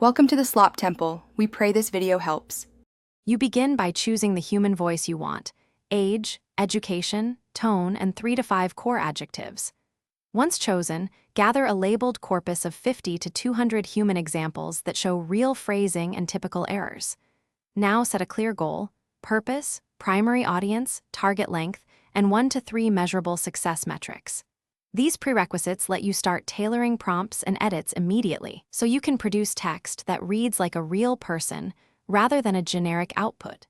Welcome to the Slop Temple. We pray this video helps. You begin by choosing the human voice you want: age, education, tone, and 3 to 5 core adjectives. Once chosen, gather a labeled corpus of 50 to 200 human examples that show real phrasing and typical errors. Now set a clear goal: purpose, primary audience, target length, and 1 to 3 measurable success metrics. These prerequisites let you start tailoring prompts and edits immediately, so you can produce text that reads like a real person rather than a generic output.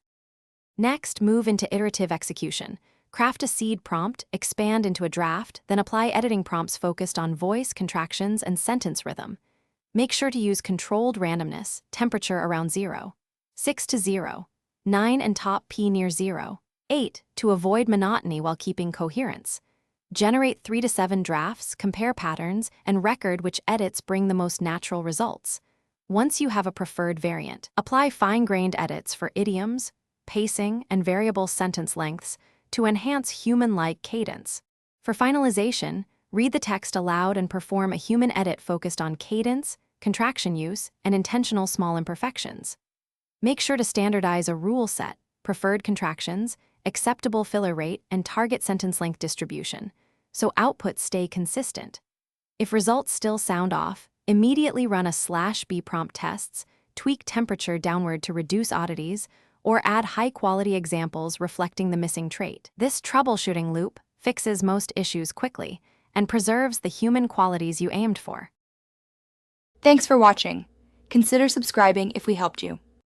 Next, move into iterative execution. Craft a seed prompt, expand into a draft, then apply editing prompts focused on voice, contractions, and sentence rhythm. Make sure to use controlled randomness, temperature around 0, 6 to 0, 9 and top P near 0, 8 to avoid monotony while keeping coherence. Generate 3 to 7 drafts, compare patterns, and record which edits bring the most natural results. Once you have a preferred variant, apply fine-grained edits for idioms, pacing, and variable sentence lengths to enhance human-like cadence. For finalization, read the text aloud and perform a human edit focused on cadence, contraction use, and intentional small imperfections. Make sure to standardize a rule set: preferred contractions, acceptable filler rate, and target sentence length distribution, so outputs stay consistent. If results still sound off, immediately run a /B prompt tests, tweak temperature downward to reduce oddities, or add high-quality examples reflecting the missing trait. This troubleshooting loop fixes most issues quickly and preserves the human qualities you aimed for. Thanks for watching. Consider subscribing if we helped you.